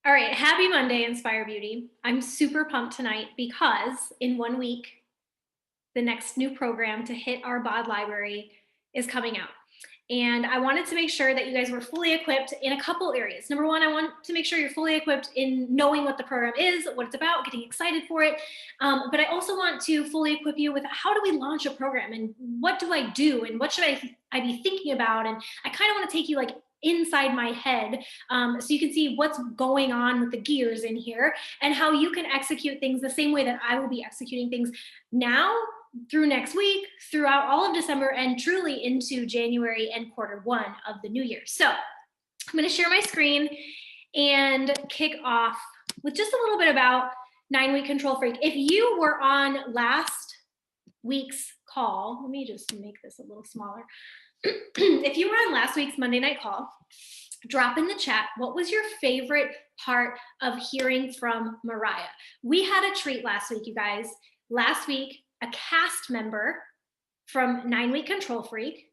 All right, happy Monday, Inspire Beauty. I'm super pumped tonight because in 1 week, the next new program to hit our BOD library is coming out. And I wanted to make sure that you guys were fully equipped in a couple areas. Number one, I want to make sure you're fully equipped in knowing what the program is, what it's about, getting excited for it. But I also want to fully equip you with how do we launch a program and what do I do and what should I be thinking about? And I kind of want to take you like inside my head so you can see what's going on with the gears in here and how you can execute things the same way that I will be executing things now through next week, throughout all of December, and truly into January and quarter 1 of the new year. So I'm going to share my screen and kick off with just a little bit about 9 Week Control Freak. If you were on last week's call, let me just make this a little smaller. If you were on last week's Monday night call, drop in the chat what was your favorite part of hearing from Mariah. We had a treat last week, you guys. Last week, a cast member from 9 Week Control Freak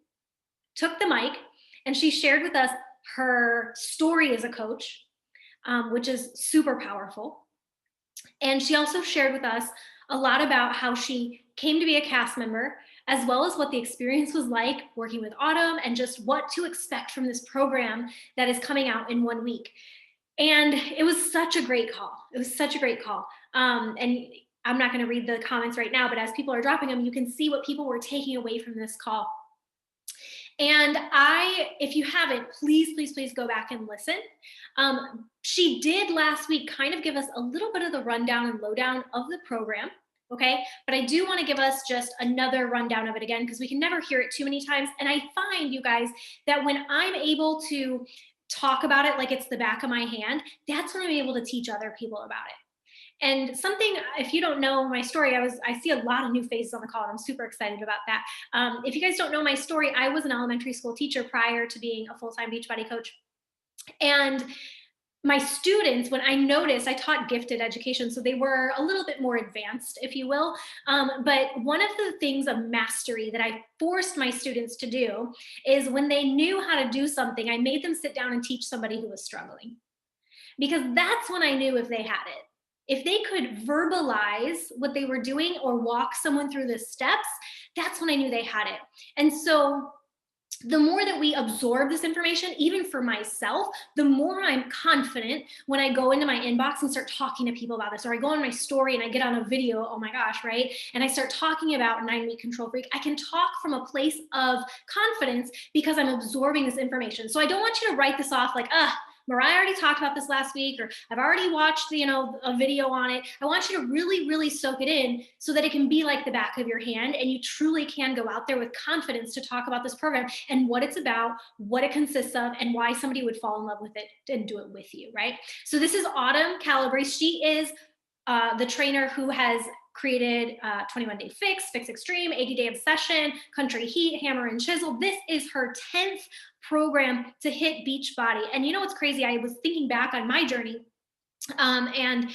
took the mic and she shared with us her story as a coach, which is super powerful. And she also shared with us a lot about how she came to be a cast member, as well as what the experience was like working with Autumn and just what to expect from this program that is coming out in 1 week. And it was such a great call. It was such a great call. And I'm not going to read the comments right now, but as people are dropping them, you can see what people were taking away from this call. And if you haven't, please go back and listen. She did last week kind of give us a little bit of the rundown and lowdown of the program. Okay, but I do want to give us just another rundown of it again because we can never hear it too many times. And I find, you guys, that when I'm able to talk about it like it's the back of my hand, that's when I'm able to teach other people about it. And something, if you don't know my story, I see a lot of new faces on the call, and I'm super excited about that. If you guys don't know my story, I was an elementary school teacher prior to being a full-time Beachbody coach. And my students, when I noticed, I taught gifted education, so they were a little bit more advanced, if you will. But one of the things of mastery that I forced my students to do is when they knew how to do something, I made them sit down and teach somebody who was struggling. Because that's when I knew if they had it. If they could verbalize what they were doing or walk someone through the steps, that's when I knew they had it. And so the more that we absorb this information, even for myself, the more I'm confident when I go into my inbox and start talking to people about this, or I go on my story and I get on a video, oh my gosh, right? And I start talking about 9 Week Control Freak. I can talk from a place of confidence because I'm absorbing this information. So I don't want you to write this off like, Mariah already talked about this last week, or I've already watched, a video on it. I want you to really soak it in so that it can be like the back of your hand and you truly can go out there with confidence to talk about this program and what it's about, what it consists of, and why somebody would fall in love with it and do it with you, right? So this is Autumn Calabrese. She is the trainer who has created 21 Day Fix, Fix Extreme, 80 Day Obsession, Country Heat, Hammer and Chisel. This is her 10th program to hit Beachbody. And you know what's crazy? I was thinking back on my journey, and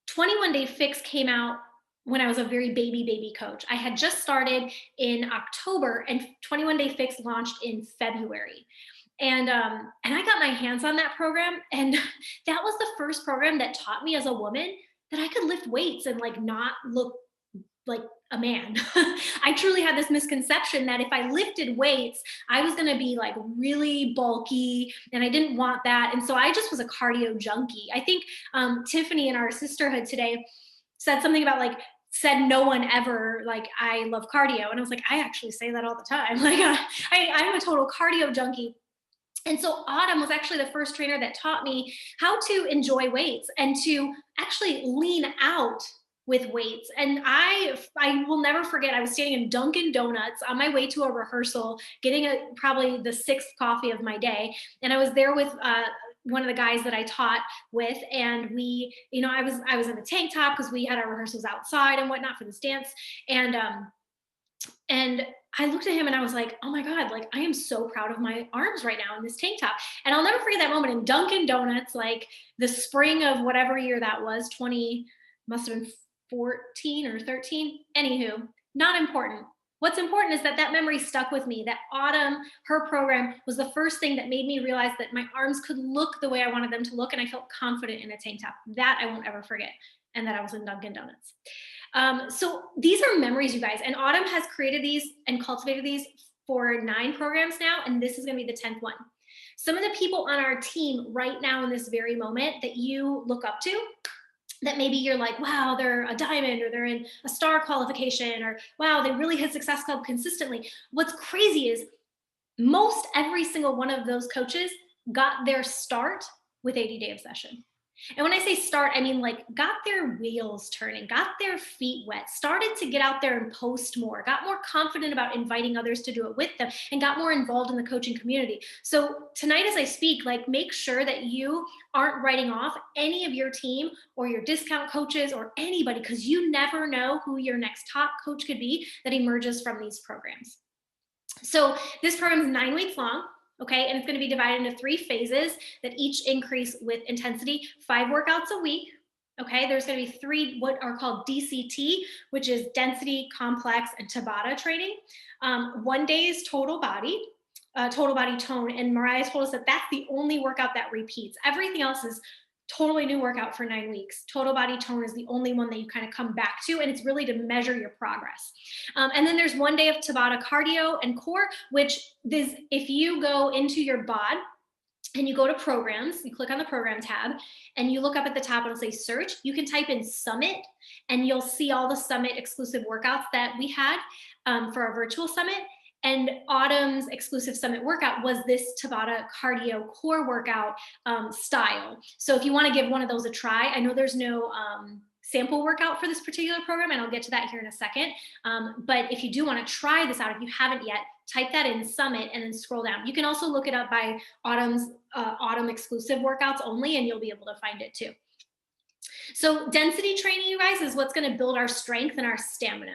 21 Day Fix came out when I was a very baby coach. I had just started in October, and 21 Day Fix launched in February. And I got my hands on that program, and that was the first program that taught me as a woman that I could lift weights and like not look like a man. I truly had this misconception that if I lifted weights, I was going to be like really bulky, and I didn't want that. And so I just was a cardio junkie. I think Tiffany in our sisterhood today said something about like, said no one ever like I love cardio. And I was like, I actually say that all the time. Like I'm a total cardio junkie. And so Autumn was actually the first trainer that taught me how to enjoy weights and to actually lean out with weights. And I will never forget, I was standing in Dunkin' Donuts on my way to a rehearsal, getting probably the sixth coffee of my day. And I was there with one of the guys that I taught with, and we, I was in a tank top because we had our rehearsals outside and whatnot for this dance. And I looked at him and I was like, oh my God, like I am so proud of my arms right now in this tank top. And I'll never forget that moment in Dunkin' Donuts, like the spring of whatever year that was, must have been 14 or 13. Anywho, not important. what's important is that that memory stuck with me, that Autumn, her program was the first thing that made me realize that my arms could look the way I wanted them to look. And I felt confident in a tank top. That I won't ever forget. And that I was in Dunkin' Donuts. So these are memories, you guys. And Autumn has created these and cultivated these for 9 programs now. And this is going to be the 10th one. Some of the people on our team right now in this very moment that you look up to, that maybe you're like, wow, they're a diamond, or they're in a star qualification, or wow, they really hit Success Club consistently. What's crazy is most every single one of those coaches got their start with 80-day obsession. And when I say start, I mean like got their wheels turning, got their feet wet, started to get out there and post more, got more confident about inviting others to do it with them, and got more involved in the coaching community. So tonight as I speak, like make sure that you aren't writing off any of your team or your discount coaches or anybody, because you never know who your next top coach could be that emerges from these programs. So this program is 9 weeks long. Okay, and it's going to be divided into 3 phases that each increase with intensity, 5 workouts a week. Okay, there's going to be 3 what are called DCT, which is density, complex, and Tabata training. 1 day is total body tone. And Mariah told us that that's the only workout that repeats. Everything else is totally new workout for 9 weeks. Total body tone is the only one that you kind of come back to, and it's really to measure your progress. And then there's 1 day of Tabata cardio and core, which this, if you go into your bod and you go to programs, you click on the program tab and you look up at the top, it'll say search. You can type in Summit and you'll see all the Summit exclusive workouts that we had for our virtual summit. And Autumn's exclusive summit workout was this Tabata cardio core workout style. So if you want to give one of those a try, I know there's no sample workout for this particular program, and I'll get to that here in a second. But if you do want to try this out, if you haven't yet, type that in Summit and then scroll down. You can also look it up by Autumn's Autumn exclusive workouts only, and you'll be able to find it too. So density training, you guys, is what's going to build our strength and our stamina.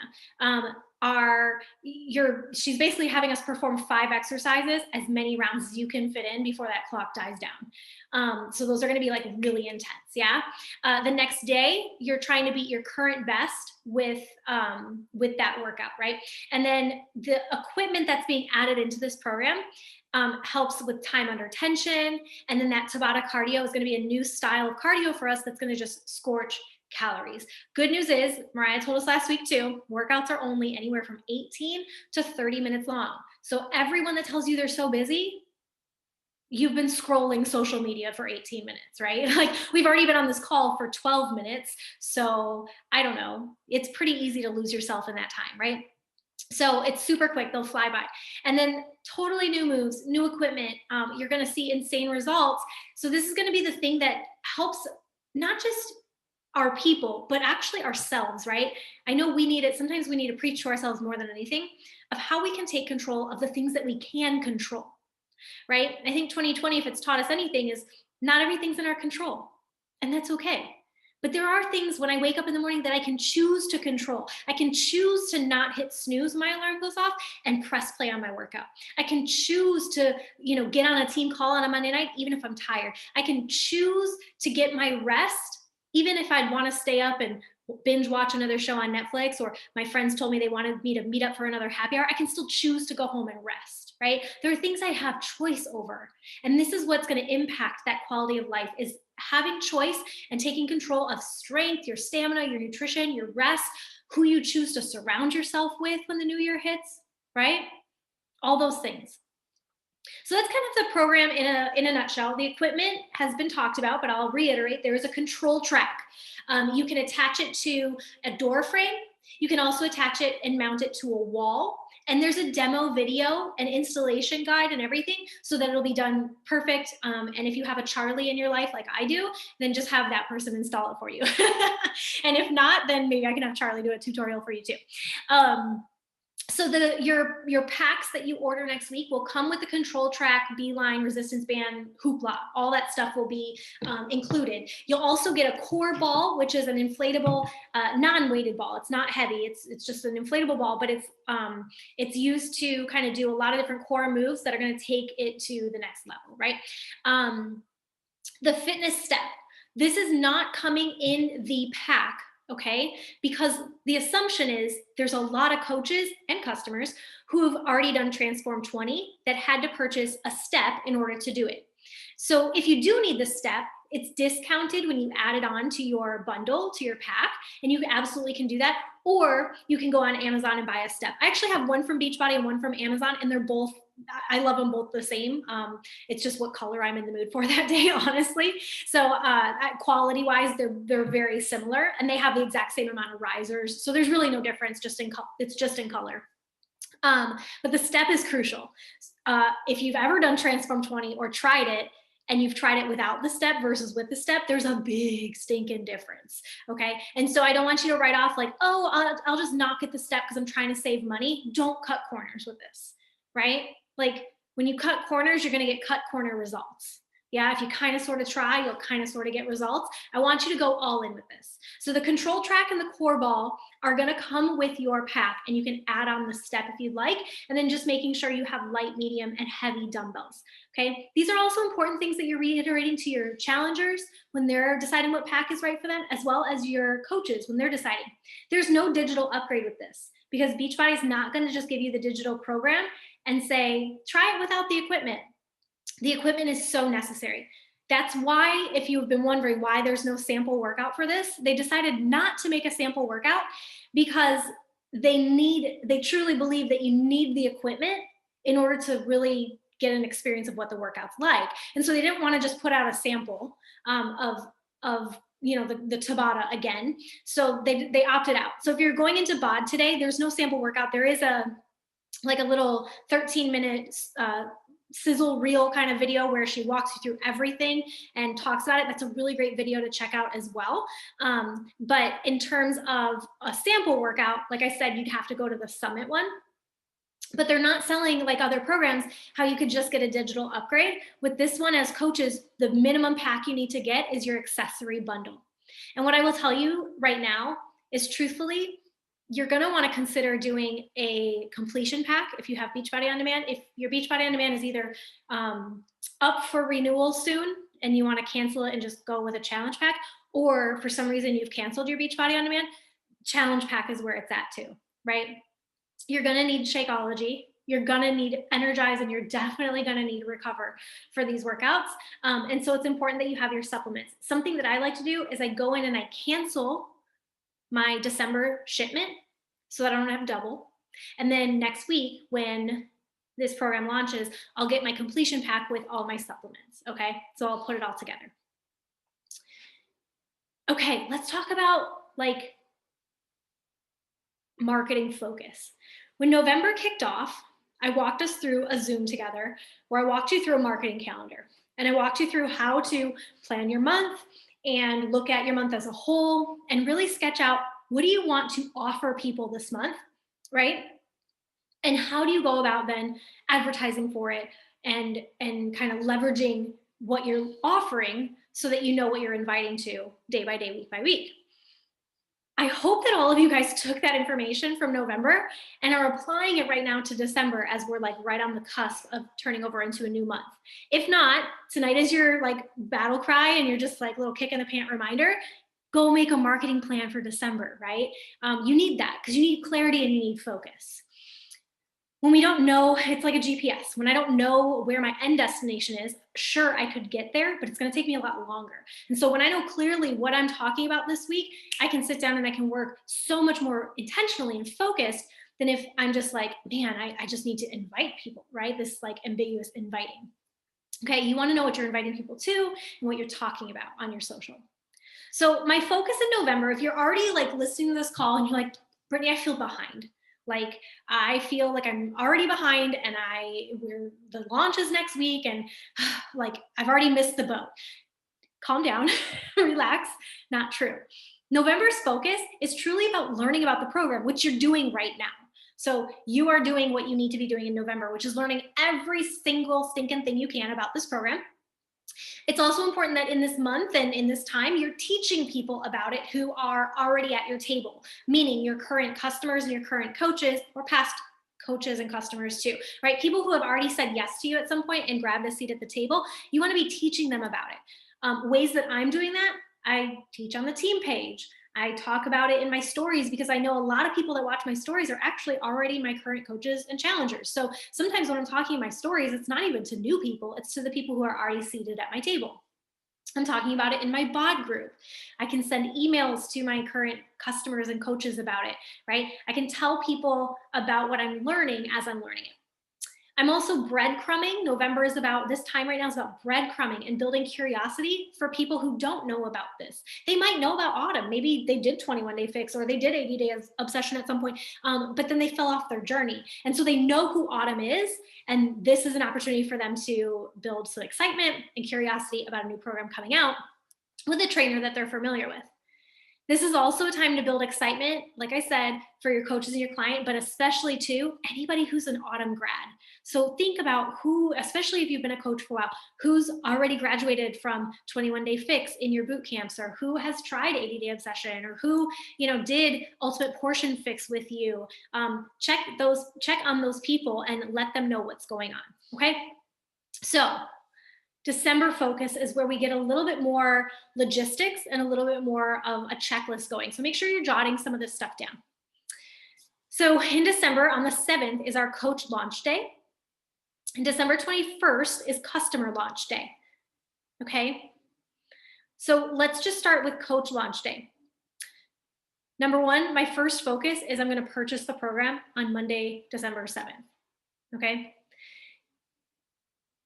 She's basically having us perform 5 exercises, as many rounds as you can fit in before that clock dies down. So those are going to be like really intense. Yeah. The next day, you're trying to beat your current best with that workout, right? And then the equipment that's being added into this program helps with time under tension. And then that Tabata cardio is going to be a new style of cardio for us that's going to just scorch calories. Good news is, Mariah told us last week too, workouts are only anywhere from 18 to 30 minutes long. So everyone that tells you they're so busy, you've been scrolling social media for 18 minutes, right? Like we've already been on this call for 12 minutes. So I don't know, it's pretty easy to lose yourself in that time, right? So it's super quick, they'll fly by. And then totally new moves, new equipment, you're gonna see insane results. So this is gonna be the thing that helps not just our people, but actually ourselves, right? I know we need it. Sometimes we need to preach to ourselves more than anything of how we can take control of the things that we can control, right? I think 2020, if it's taught us anything, is not everything's in our control, and that's okay. But there are things when I wake up in the morning that I can choose to control. I can choose to not hit snooze when my alarm goes off and press play on my workout. I can choose to, get on a team call on a Monday night, even if I'm tired. I can choose to get my rest, even if I'd want to stay up and binge watch another show on Netflix, or my friends told me they wanted me to meet up for another happy hour. I can still choose to go home and rest, right? There are things I have choice over. And this is what's going to impact that quality of life, is having choice and taking control of strength, your stamina, your nutrition, your rest, who you choose to surround yourself with when the new year hits, right? All those things. So that's kind of the program in a nutshell. The equipment has been talked about, but I'll reiterate, there is a control track. You can attach it to a door frame. You can also attach it and mount it to a wall. And there's a demo video, an installation guide and everything, so that it'll be done perfect. And if you have a Charlie in your life like I do, then just have that person install it for you. And if not, then maybe I can have Charlie do a tutorial for you too. So your packs that you order next week will come with the control track, Beeline, resistance band, hoopla. All that stuff will be included. You'll also get a core ball, which is an inflatable, non-weighted ball. It's not heavy. It's just an inflatable ball, but it's used to kind of do a lot of different core moves that are going to take it to the next level, right? The fitness step. This is not coming in the pack okay? Because the assumption is there's a lot of coaches and customers who have already done Transform 20 that had to purchase a step in order to do it. So if you do need the step, it's discounted when you add it on to your bundle, to your pack, and you absolutely can do that. Or you can go on Amazon and buy a step. I actually have one from Beachbody and one from Amazon, and they're both, I love them both the same. It's just what color I'm in the mood for that day, honestly. So quality wise, they're very similar, and they have the exact same amount of risers. So there's really no difference. It's just in color. But the step is crucial. If you've ever done Transform 20 or tried it, and you've tried it without the step versus with the step, there's a big stinking difference. Okay. And so I don't want you to write off like, oh, I'll just not get the step because I'm trying to save money. Don't cut corners with this, right? Like when you cut corners, you're going to get cut corner results. Yeah, if you kind of sort of try, you'll kind of sort of get results. I want you to go all in with this. So the control track and the core ball are going to come with your pack, and you can add on the step if you'd like, and then just making sure you have light, medium, and heavy dumbbells. Okay, these are also important things that you're reiterating to your challengers when they're deciding what pack is right for them, as well as your coaches when they're deciding. There's no digital upgrade with this because Beachbody is not going to just give you the digital program and say, try it without the equipment. The equipment is so necessary. That's why, if you've been wondering why there's no sample workout for this, they decided not to make a sample workout because they truly believe that you need the equipment in order to really get an experience of what the workout's like. And so they didn't want to just put out a sample of the Tabata again. So they opted out. So if you're going into BOD today, there's no sample workout. There is a little 13-minute sizzle reel kind of video where she walks you through everything and talks about it. That's a really great video to check out as well. But in terms of a sample workout, like I said, you'd have to go to the Summit one. But they're not selling like other programs, how you could just get a digital upgrade. With this one, as coaches, the minimum pack you need to get is your accessory bundle. And what I will tell you right now is, truthfully, you're going to want to consider doing a completion pack if you have Beachbody On Demand. If your Beachbody On Demand is either up for renewal soon and you want to cancel it and just go with a challenge pack, or for some reason you've canceled your Beachbody On Demand, challenge pack is where it's at too, right? You're going to need Shakeology. You're going to need Energize, and you're definitely going to need Recover for these workouts. And so it's important that you have your supplements. Something that I like to do is I go in and I cancel my December shipment so that I don't have double. And then next week, when this program launches, I'll get my completion pack with all my supplements. Okay. So I'll put it all together. Okay. Let's talk about like marketing focus. When November kicked off, I walked us through a Zoom together where I walked you through a marketing calendar, and I walked you through how to plan your month and look at your month as a whole and really sketch out, what do you want to offer people this month, right? And how do you go about then advertising for it and kind of leveraging what you're offering so that you know what you're inviting to day by day, week by week. I hope that all of you guys took that information from November and are applying it right now to December, as we're like right on the cusp of turning over into a new month. If not, tonight is your like battle cry and you're just like little kick in the pant reminder. Go make a marketing plan for December, right? You need that because you need clarity and you need focus. When we don't know, it's like a GPS. When I don't know where my end destination is, sure, I could get there, but it's going to take me a lot longer. And so when I know clearly what I'm talking about this week, I can sit down and I can work so much more intentionally and focused than if I'm just like, man, I just need to invite people, right? This like ambiguous inviting. Okay, you want to know what you're inviting people to and what you're talking about on your social. So my focus in November, if you're already like listening to this call and you're like, Brittany, I feel behind. Like, I feel like I'm already behind and the launch is next week and like, I've already missed the boat. Calm down, relax, not true. November's focus is truly about learning about the program, which you're doing right now. So you are doing what you need to be doing in November, which is learning every single stinking thing you can about this program. It's also important that in this month and in this time, you're teaching people about it who are already at your table, meaning your current customers and your current coaches, or past coaches and customers too, right? People who have already said yes to you at some point and grabbed a seat at the table, you want to be teaching them about it. Ways that I'm doing that, I teach on the team page. I talk about it in my stories because I know a lot of people that watch my stories are actually already my current coaches and challengers. So sometimes when I'm talking in my stories, it's not even to new people, it's to the people who are already seated at my table. I'm talking about it in my bod group. I can send emails to my current customers and coaches about it, right? I can tell people about what I'm learning as I'm learning it. I'm also breadcrumbing. November is about, this time right now is about breadcrumbing and building curiosity for people who don't know about this. They might know about Autumn. Maybe they did 21 Day Fix or they did 80 Days Obsession at some point, but then they fell off their journey. And so they know who Autumn is. And this is an opportunity for them to build some excitement and curiosity about a new program coming out with a trainer that they're familiar with. This is also a time to build excitement, like I said, for your coaches and your client, but especially to anybody who's an Autumn grad. So think about who, especially if you've been a coach for a while, who's already graduated from 21 Day Fix in your boot camps, or who has tried 80 Day Obsession, or who did Ultimate Portion Fix with you. Check on those people and let them know what's going on. Okay, so December focus is where we get a little bit more logistics and a little bit more of a checklist going. So make sure you're jotting some of this stuff down. So in December, on the 7th, is our coach launch day. And December 21st is customer launch day. Okay. So let's just start with coach launch day. Number one, my first focus is I'm going to purchase the program on Monday, December 7th. Okay.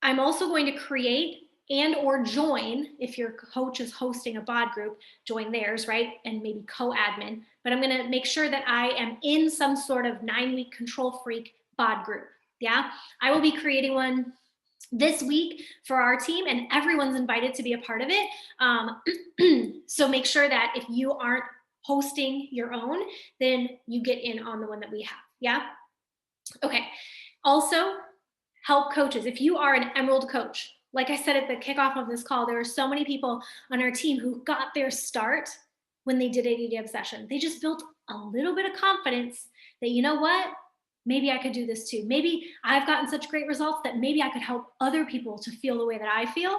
I'm also going to create and or join, if your coach is hosting a bod group, join theirs, right? And maybe co-admin. But I'm going to make sure that I am in some sort of 9-week control freak bod group. Yeah, I will be creating one this week for our team, and everyone's invited to be a part of it. So make sure that if you aren't hosting your own, then you get in on the one that we have. Yeah. Okay. Also, help coaches. If you are an Emerald coach, like I said at the kickoff of this call, there are so many people on our team who got their start when they did 80 Day Obsession. They just built a little bit of confidence that, you know what, maybe I could do this too. Maybe I've gotten such great results that maybe I could help other people to feel the way that I feel.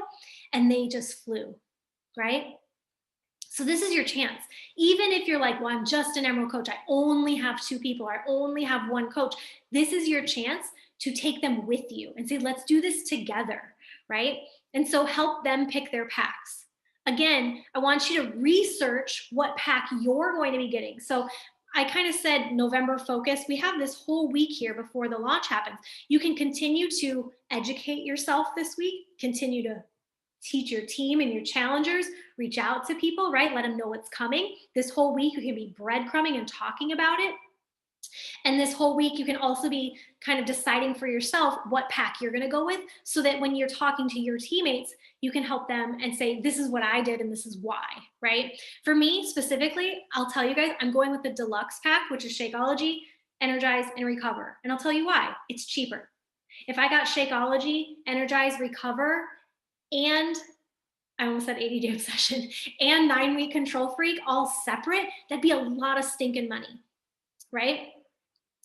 And they just flew, right? So this is your chance. Even if you're like, well, I'm just an Emerald coach, I only have 2 people, I only have 1 coach. This is your chance to take them with you and say, let's do this together, right? And so help them pick their packs. Again, I want you to research what pack you're going to be getting. So I kind of said November focus. We have this whole week here before the launch happens. You can continue to educate yourself this week, continue to teach your team and your challengers, reach out to people, right? Let them know what's coming. This whole week, you can be breadcrumbing and talking about it. And this whole week, you can also be kind of deciding for yourself what pack you're going to go with, so that when you're talking to your teammates, you can help them and say, this is what I did and this is why, right? For me specifically, I'll tell you guys, I'm going with the deluxe pack, which is Shakeology, Energize, and Recover. And I'll tell you why. It's cheaper. If I got Shakeology, Energize, Recover, and I almost said 80 Day Obsession, and 9-week Control Freak all separate, that'd be a lot of stinking money, right?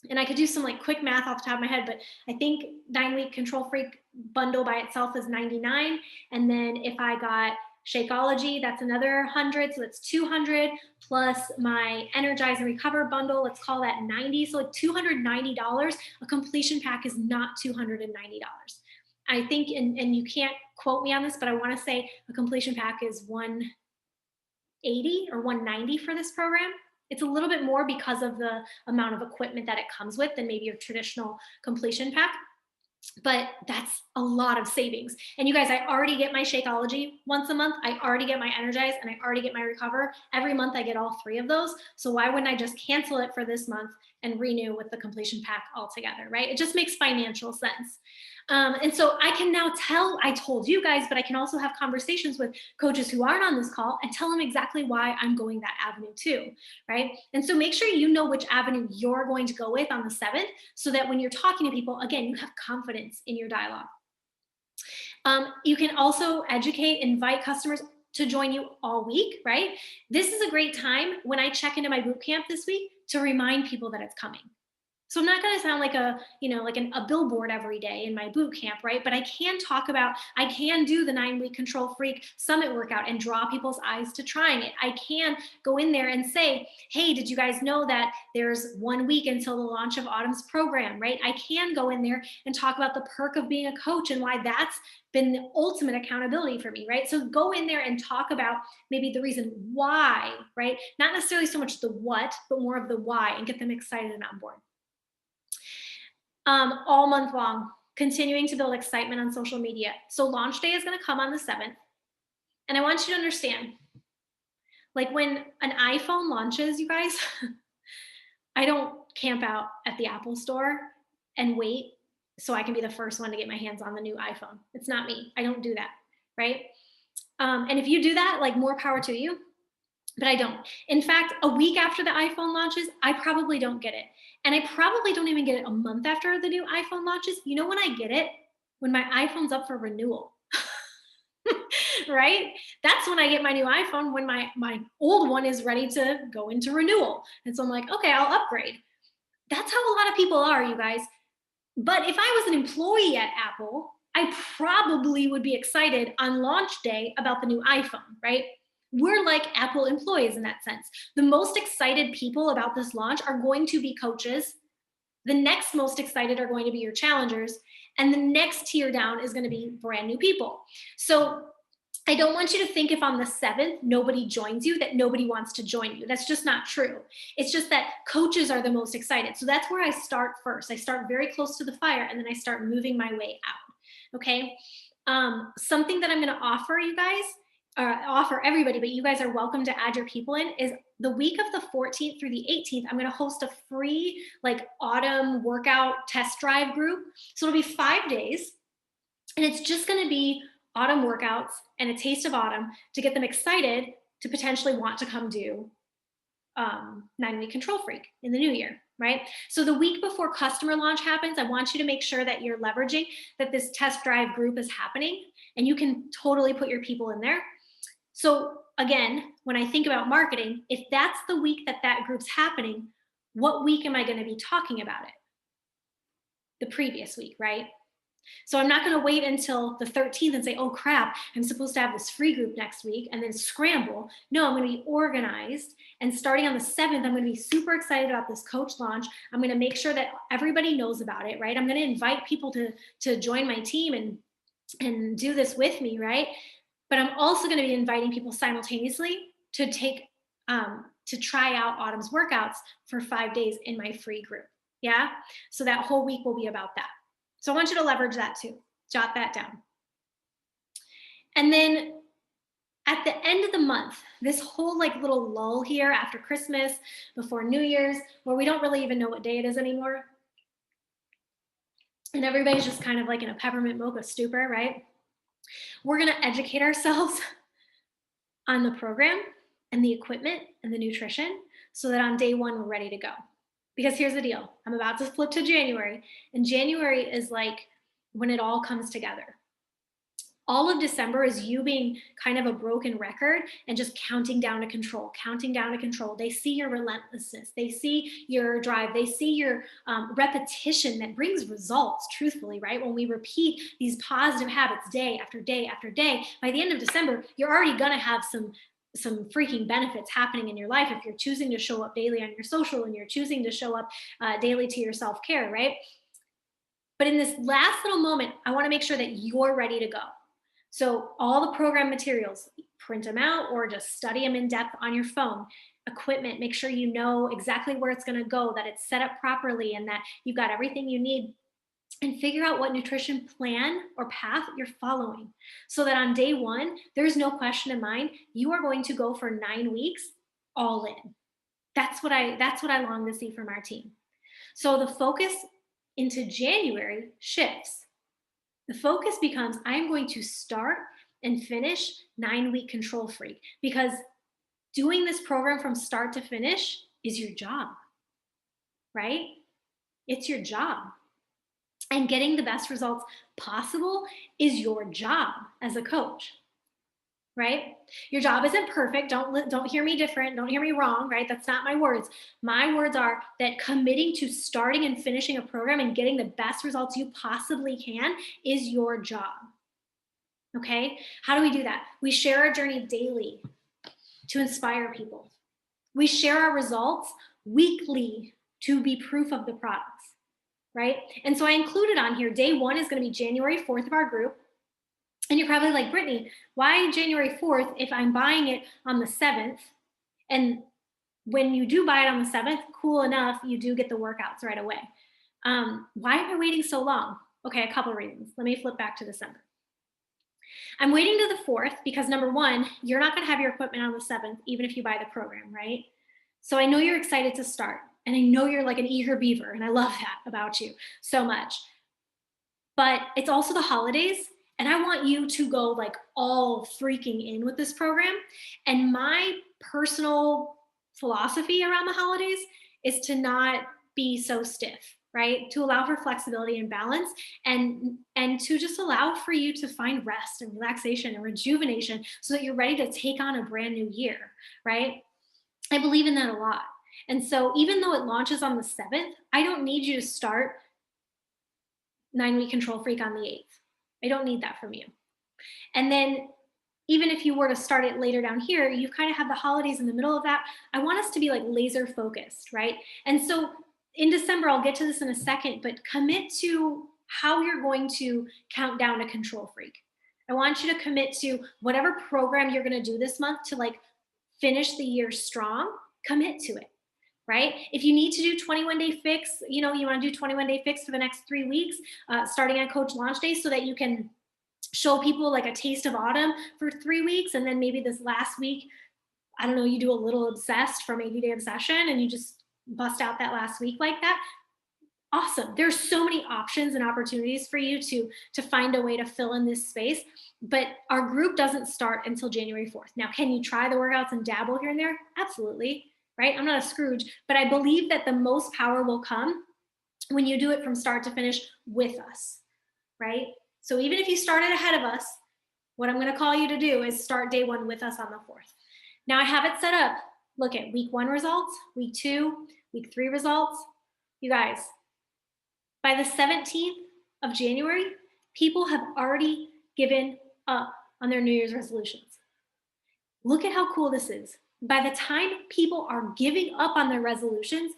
And I could do some like quick math off the top of my head, but I think 9-week Control Freak bundle by itself is $99. And then if I got Shakeology, that's another $100. So that's $200 plus my Energize and Recover bundle. Let's call that $90. So like $290. A completion pack is not $290. I think, and you can't quote me on this, but I want to say a completion pack is $180 or $190 for this program. It's a little bit more because of the amount of equipment that it comes with than maybe your traditional completion pack. But that's a lot of savings. And you guys, I already get my Shakeology once a month. I already get my Energize, and I already get my Recover. Every month I get all 3 of those. So why wouldn't I just cancel it for this month and renew with the completion pack altogether, right? It just makes financial sense. And so I can now tell, I told you guys, but I can also have conversations with coaches who aren't on this call and tell them exactly why I'm going that avenue too, right? And so make sure you know which avenue you're going to go with on the 7th, so that when you're talking to people, again, you have confidence in your dialogue. You can also educate, invite customers to join you all week, right? This is a great time when I check into my boot camp this week to remind people that it's coming. So I'm not going to sound like a billboard every day in my boot camp, right? But I can talk about, I can do the 9 week Control Freak Summit workout and draw people's eyes to trying it. I can go in there and say, hey, did you guys know that there's 1 week until the launch of Autumn's program, right? I can go in there and talk about the perk of being a coach and why that's been the ultimate accountability for me, right? So go in there and talk about maybe the reason why, right? Not necessarily so much the what, but more of the why, and get them excited and on board. All month long, continuing to build excitement on social media. So launch day is going to come on the 7th. And I want you to understand, like when an iPhone launches, you guys, I don't camp out at the Apple store and wait so I can be the first one to get my hands on the new iPhone. It's not me. I don't do that, right? And if you do that, like more power to you, but I don't. In fact, a week after the iPhone launches, I probably don't get it. And I probably don't even get it a month after the new iPhone launches. You know when I get it? When my iPhone's up for renewal. Right? That's when I get my new iPhone, when my old one is ready to go into renewal. And so I'm like, okay, I'll upgrade. That's how a lot of people are, you guys. But if I was an employee at Apple, I probably would be excited on launch day about the new iPhone, right? We're like Apple employees in that sense. The most excited people about this launch are going to be coaches. The next most excited are going to be your challengers. And the next tier down is going to be brand new people. So I don't want you to think if on the 7th nobody joins you, that nobody wants to join you. That's just not true. It's just that coaches are the most excited. So that's where I start first. I start very close to the fire and then I start moving my way out. Okay. Something that I'm going to offer you guys, offer everybody, but you guys are welcome to add your people in, is the week of the 14th through the 18th, I'm going to host a free like autumn workout test drive group. So it'll be 5 days and it's just going to be autumn workouts and a taste of autumn to get them excited to potentially want to come do 9 week Control Freak in the new year, right? So the week before customer launch happens, I want you to make sure that you're leveraging that this test drive group is happening and you can totally put your people in there. So again, when I think about marketing, if that's the week that that group's happening, what week am I going to be talking about it? The previous week, right? So I'm not going to wait until the 13th and say, oh crap, I'm supposed to have this free group next week and then scramble. No, I'm going to be organized. And starting on the 7th, I'm going to be super excited about this coach launch. I'm going to make sure that everybody knows about it, right? I'm going to invite people to join my team and do this with me, right? But I'm also going to be inviting people simultaneously to try out Autumn's workouts for 5 days in my free group. Yeah. So that whole week will be about that. So I want you to leverage that too. Jot that down. And then at the end of the month, this whole like little lull here after Christmas, before New Year's, where we don't really even know what day it is anymore. And everybody's just kind of like in a peppermint mocha stupor, right? We're going to educate ourselves on the program and the equipment and the nutrition so that on day one, we're ready to go. Because here's the deal. I'm about to flip to January, and January is like when it all comes together. All of December is you being kind of a broken record and just counting down to control, counting down to control. They see your relentlessness. They see your drive. They see your repetition that brings results, truthfully, right? When we repeat these positive habits day after day after day, by the end of December, you're already going to have some freaking benefits happening in your life if you're choosing to show up daily on your social and you're choosing to show up daily to your self-care, right? But in this last little moment, I want to make sure that you're ready to go. So all the program materials, print them out or just study them in depth on your phone. Equipment, make sure you know exactly where it's going to go, that it's set up properly, and that you've got everything you need. And figure out what nutrition plan or path you're following so that on day one, there's no question in mind, you are going to go for 9 weeks all in. That's what I long to see from our team. So the focus into January shifts. The focus becomes, I'm going to start and finish 9 week Control Freak, because doing this program from start to finish is your job, right? It's your job. And getting the best results possible is your job as a coach, right? Your job isn't perfect. Don't hear me different. Don't hear me wrong, right? That's not my words. My words are that committing to starting and finishing a program and getting the best results you possibly can is your job. Okay? How do we do that? We share our journey daily to inspire people. We share our results weekly to be proof of the products, right? And so I included on here, day one is going to be January 4th of our group. And you're probably like, Brittany, why January 4th if I'm buying it on the 7th? And when you do buy it on the 7th, cool enough, you do get the workouts right away. Why am I waiting so long? Okay, a couple of reasons. Let me flip back to December. I'm waiting to the 4th because number one, you're not going to have your equipment on the 7th, even if you buy the program, right? So I know you're excited to start. And I know you're like an eager beaver. And I love that about you so much. But it's also the holidays. And I want you to go like all freaking in with this program. And my personal philosophy around the holidays is to not be so stiff, right? To allow for flexibility and balance, and to just allow for you to find rest and relaxation and rejuvenation so that you're ready to take on a brand new year, right? I believe in that a lot. And so even though it launches on the 7th, I don't need you to start 9-week control freak on the 8th. I don't need that from you. And then even if you were to start it later down here, you kind of have the holidays in the middle of that. I want us to be like laser focused, right? And so in December, I'll get to this in a second, but commit to how you're going to count down a control freak. I want you to commit to whatever program you're going to do this month to like finish the year strong, commit to it, right? If you need to do 21-day fix, you want to do 21-day fix for the next 3 weeks, starting on Coach Launch Day so that you can show people like a taste of autumn for 3 weeks. And then maybe this last week, I don't know, you do a little obsessed from 80-day obsession and you just bust out that last week like that. Awesome. There's so many options and opportunities for you to find a way to fill in this space. But our group doesn't start until January 4th. Now, can you try the workouts and dabble here and there? Absolutely. Right? I'm not a Scrooge, but I believe that the most power will come when you do it from start to finish with us, right? So even if you started ahead of us, what I'm going to call you to do is start day one with us on the 4th. Now I have it set up. Look at week 1 results, week 2, week 3 results. You guys, by the 17th of January, people have already given up on their New Year's resolutions. Look at how cool this is. By the time people are giving up on their resolutions,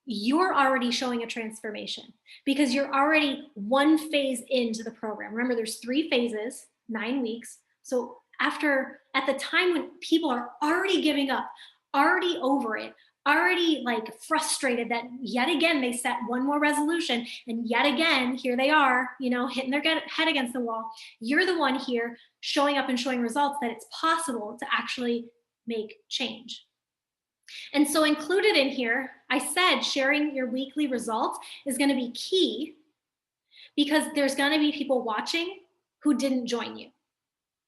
you're already showing a transformation because you're already one phase into the program. Remember, there's 3 phases, 9 weeks. So at the time when people are already giving up, already over it, already like frustrated that yet again they set one more resolution and yet again here they are, hitting their head against the wall. You're the one here showing up and showing results that it's possible to actually make change. And so included in here, I said sharing your weekly results is going to be key because there's going to be people watching who didn't join you.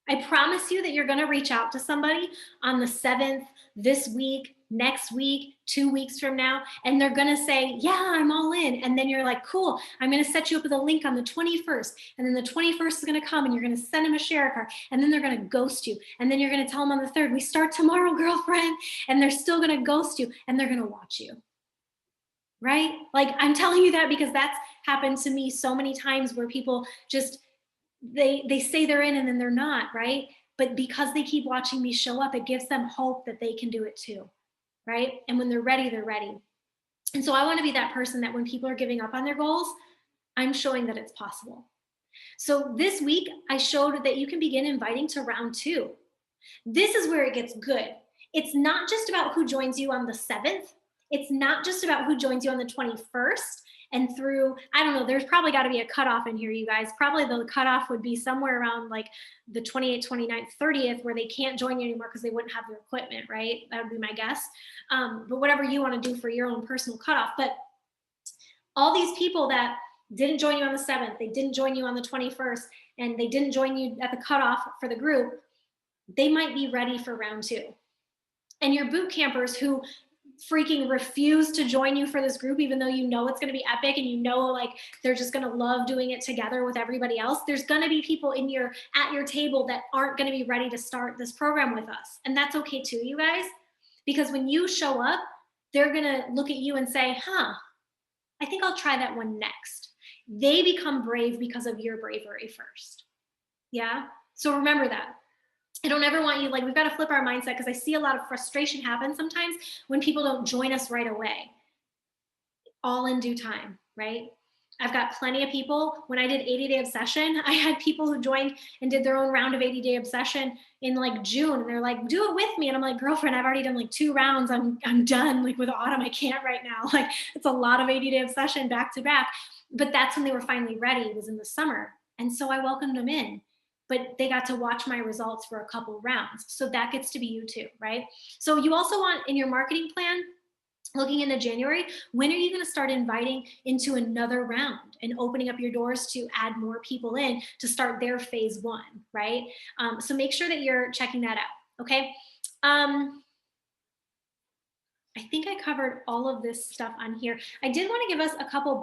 I promise you that you're going to reach out to somebody on the 7th, this week, next week, 2 weeks from now, and they're going to say, yeah, I'm all in. And then you're like, cool, I'm going to set you up with a link on the 21st. And then the 21st is going to come and you're going to send them a share card. And then they're going to ghost you. And then you're going to tell them on the 3rd, we start tomorrow, girlfriend. And they're still going to ghost you and they're going to watch you. Right? Like I'm telling you that because that's happened to me so many times where people just, they say they're in and then they're not, right? But because they keep watching me show up, it gives them hope that they can do it too, right? And when they're ready, they're ready. And so I want to be that person that when people are giving up on their goals, I'm showing that it's possible. So this week, I showed that you can begin inviting to round 2. This is where it gets good. It's not just about who joins you on the 7th. It's not just about who joins you on the 21st. And through, I don't know, there's probably got to be a cutoff in here, you guys. Probably the cutoff would be somewhere around like the 28th, 29th, 30th, where they can't join you anymore because they wouldn't have their equipment, right? That would be my guess. But whatever you want to do for your own personal cutoff. But all these people that didn't join you on the 7th, they didn't join you on the 21st, and they didn't join you at the cutoff for the group, they might be ready for round 2. And your boot campers who freaking refuse to join you for this group, even though you know it's going to be epic and you know like they're just going to love doing it together with everybody else. There's going to be people at your table that aren't going to be ready to start this program with us, and that's okay too, you guys, because when you show up, they're going to look at you and say, I think I'll try that one next. They become brave because of your bravery first. Yeah. So remember that. I don't ever want you, like, we've got to flip our mindset, because I see a lot of frustration happen sometimes when people don't join us right away, all in due time, right? I've got plenty of people. When I did 80-day obsession, I had people who joined and did their own round of 80-day obsession in like June, and they're like, do it with me. And I'm like, girlfriend, I've already done like 2 rounds. I'm done. Like with Autumn, I can't right now. Like it's a lot of 80-day obsession back to back. But that's when they were finally ready. It was in the summer. And so I welcomed them in. But they got to watch my results for a couple rounds. So that gets to be you too, right? So you also want in your marketing plan, looking into January, when are you going to start inviting into another round and opening up your doors to add more people in to start their phase 1, right? So make sure that you're checking that out, okay? I think I covered all of this stuff on here. I did want to give us a couple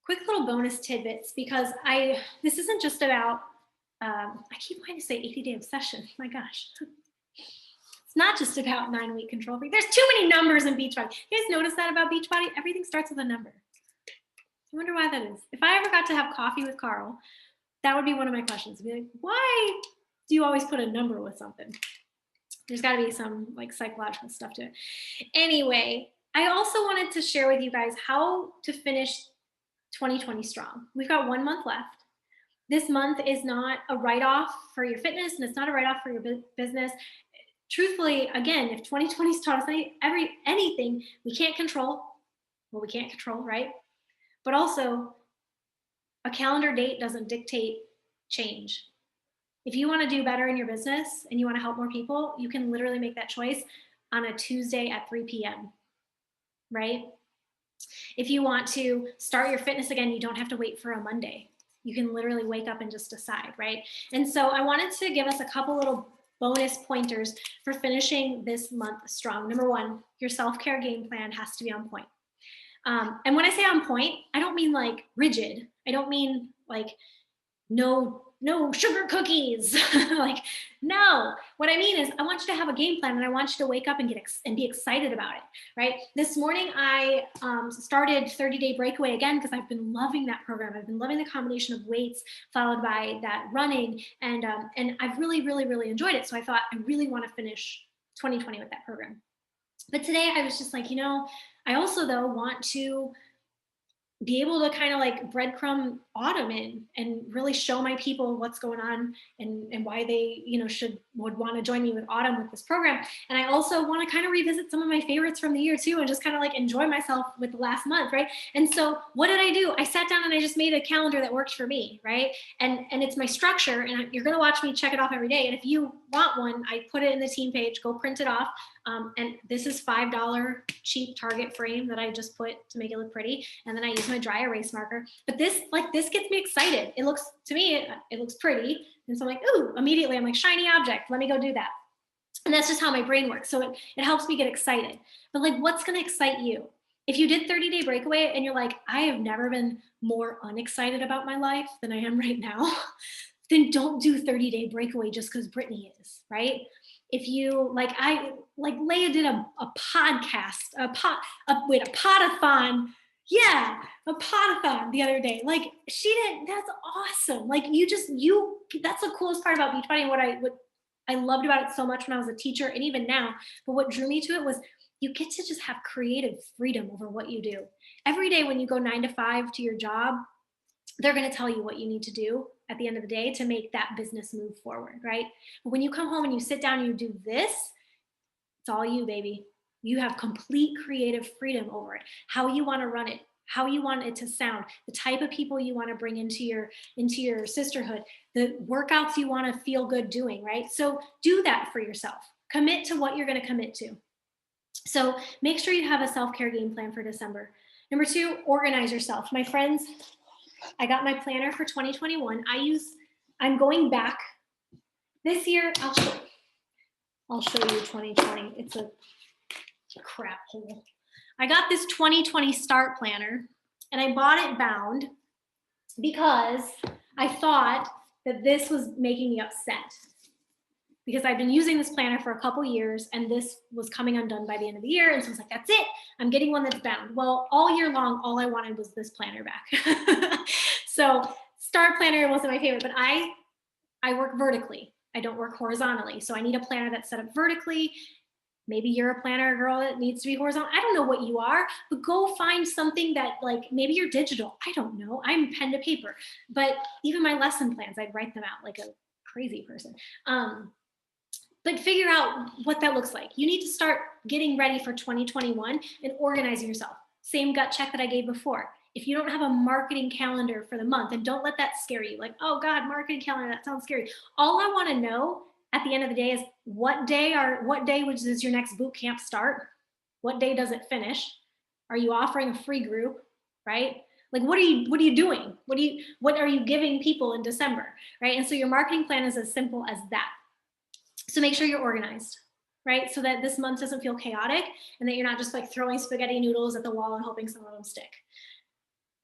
quick little bonus tidbits, because this isn't just about, I keep wanting to say 80-day obsession, my gosh. It's not just about 9-week control freak. There's too many numbers in Beachbody. You guys notice that about Beachbody? Everything starts with a number. I wonder why that is. If I ever got to have coffee with Carl, that would be one of my questions. I'd be like, why do you always put a number with something? There's got to be some like psychological stuff to it. Anyway, I also wanted to share with you guys how to finish 2020 strong. We've got 1 month left. This month is not a write-off for your fitness, and it's not a write-off for your business. Truthfully, again, if 2020's taught us anything, we can't control. Well, we can't control, right? But also, a calendar date doesn't dictate change. If you want to do better in your business and you want to help more people, you can literally make that choice on a Tuesday at 3 p.m., right? If you want to start your fitness again, you don't have to wait for a Monday. You can literally wake up and just decide, right? And so I wanted to give us a couple little bonus pointers for finishing this month strong. Number 1, your self-care game plan has to be on point. And when I say on point, I don't mean like rigid. I don't mean like no sugar cookies. Like, no. What I mean is I want you to have a game plan, and I want you to wake up and be excited about it, right? This morning I started 30-day breakaway again, because I've been loving that program. I've been loving the combination of weights followed by that running, and I've really, really, really enjoyed it. So I thought I really want to finish 2020 with that program. But today I was just like, I also though want to be able to kind of like breadcrumb Autumn in and really show my people what's going on and why they, would want to join me with Autumn with this program. And I also want to kind of revisit some of my favorites from the year too, and just kind of like enjoy myself with the last month, right? And so what did I do? I sat down and I just made a calendar that worked for me, right? And it's my structure, and you're going to watch me check it off every day. And if you want one, I put it in the team page, go print it off. And this is $5 cheap Target frame that I just put to make it look pretty. And then I use my dry erase marker. But this gets me excited. It looks, to me, it looks pretty. And so I'm like, ooh, immediately I'm like, shiny object, let me go do that. And that's just how my brain works. So it helps me get excited. But like, what's going to excite you? If you did 30-day breakaway and you're like, I have never been more unexcited about my life than I am right now, then don't do 30-day breakaway just because Brittany is, right? If you Leah did a podcast, a podathon. Yeah, a podathon the other day. Like she did, that's awesome. Like that's the coolest part about Beachbody, and what I loved about it so much when I was a teacher and even now. But what drew me to it was you get to just have creative freedom over what you do. Every day when you go 9 to 5 to your job, they're going to tell you what you need to do at the end of the day to make that business move forward, right? But when you come home and you sit down and you do this, it's all you, baby. You have complete creative freedom over it. How you want to run it, how you want it to sound, the type of people you want to bring into your sisterhood, the workouts you want to feel good doing, right? So do that for yourself. Commit to what you're going to commit to. So make sure you have a self-care game plan for December. Number 2, organize yourself. My friends, I got my planner for 2021. I'm going back this year. I'll show you. I'll show you 2020. It's a crap hole. I got this 2020 start planner and I bought it bound because I thought that this was making me upset because I've been using this planner for a couple years and this was coming undone by the end of the year. And so I was like, that's it. I'm getting one that's bound. Well, all year long, all I wanted was this planner back. So start planner wasn't my favorite, but I work vertically. I don't work horizontally. So I need a planner that's set up vertically. Maybe you're a planner girl that needs to be horizontal. I don't know what you are, but go find something that, like, maybe you're digital. I don't know. I'm pen to paper, but even my lesson plans, I'd write them out like a crazy person. But figure out what that looks like. You need to start getting ready for 2021 and organizing yourself. Same gut check that I gave before. If you don't have a marketing calendar for the month, and don't let that scare you, like, oh God, marketing calendar, that sounds scary. All I want to know at the end of the day is what day does your next boot camp start? What day does it finish? Are you offering a free group, right? Like, what are you doing? What are you giving people in December, right? And so your marketing plan is as simple as that. So make sure you're organized, right? So that this month doesn't feel chaotic and that you're not just like throwing spaghetti noodles at the wall and hoping some of them stick.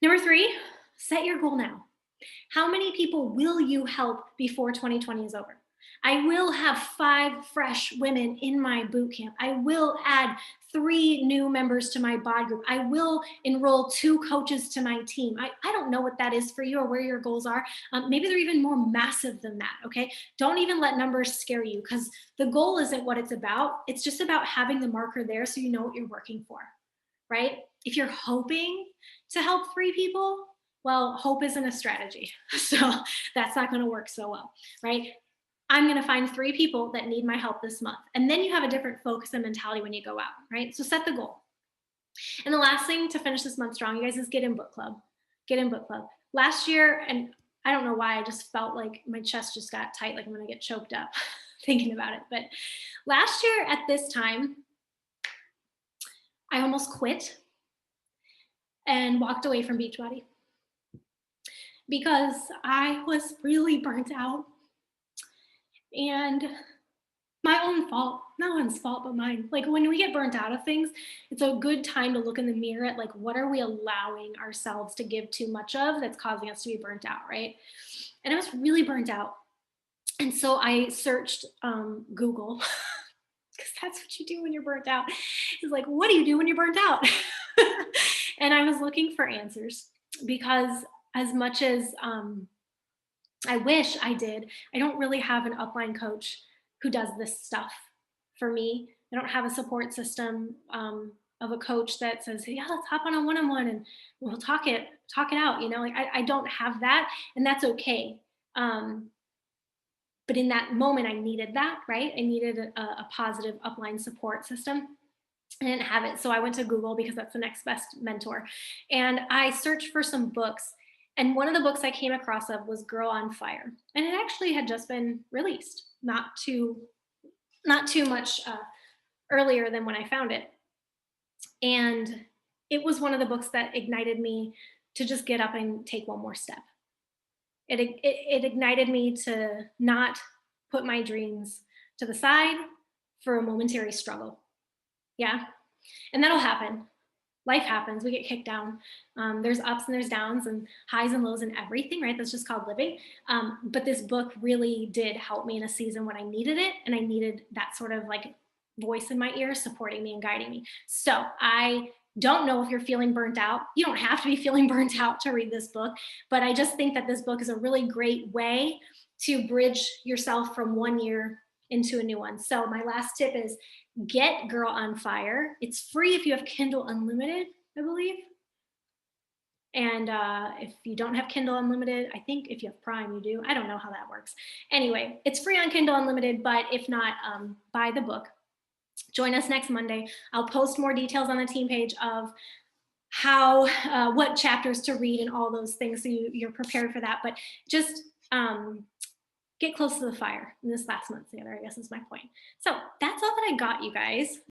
Number 3, set your goal now. How many people will you help before 2020 is over? I will have 5 fresh women in my boot camp. I will add 3 new members to my bod group. I will enroll 2 coaches to my team. I don't know what that is for you or where your goals are. Maybe they're even more massive than that, okay? Don't even let numbers scare you because the goal isn't what it's about. It's just about having the marker there so you know what you're working for, right? If you're hoping to help 3 people, well, hope isn't a strategy. So that's not going to work so well, right? I'm going to find 3 people that need my help this month. And then you have a different focus and mentality when you go out, right? So set the goal. And the last thing to finish this month strong, you guys, is get in book club. Get in book club. Last year, and I don't know why, I just felt like my chest just got tight, like I'm going to get choked up thinking about it. But last year at this time, I almost quit and walked away from Beachbody because I was really burnt out and my own fault, no one's fault but mine. Like, when we get burnt out of things, it's a good time to look in the mirror at, like, what are we allowing ourselves to give too much of that's causing us to be burnt out, right? And I was really burnt out. And so I searched Google because that's what you do when you're burnt out. It's like, what do you do when you're burnt out? And I was looking for answers because as much as I wish I did, I don't really have an upline coach who does this stuff for me. I don't have a support system of a coach that says, yeah, let's hop on a one-on-one and we'll talk it out. You know, like I don't have that, and that's okay. But in that moment, I needed that, right? I needed a positive upline support system. I didn't have it. So I went to Google because that's the next best mentor. And I searched for some books. And one of the books I came across of was Girl on Fire. And it actually had just been released, not too much earlier than when I found it. And it was one of the books that ignited me to just get up and take one more step. It ignited me to not put my dreams to the side for a momentary struggle. Yeah. And that'll happen. Life happens. We get kicked down. There's ups and there's downs and highs and lows and everything, right? That's just called living. But this book really did help me in a season when I needed it. And I needed that sort of like voice in my ear supporting me and guiding me. So I don't know if you're feeling burnt out. You don't have to be feeling burnt out to read this book. But I just think that this book is a really great way to bridge yourself from one year into a new one. So my last tip is get Girl on Fire. It's free if you have Kindle Unlimited, I believe. And if you don't have Kindle Unlimited, I think if you have Prime, you do. I don't know how that works. Anyway, it's free on Kindle Unlimited, but if not, buy the book. Join us next Monday. I'll post more details on the team page of how, what chapters to read and all those things so you're prepared for that. But just get close to the fire in this last month together, I guess is my point. So that's all that I got, you guys.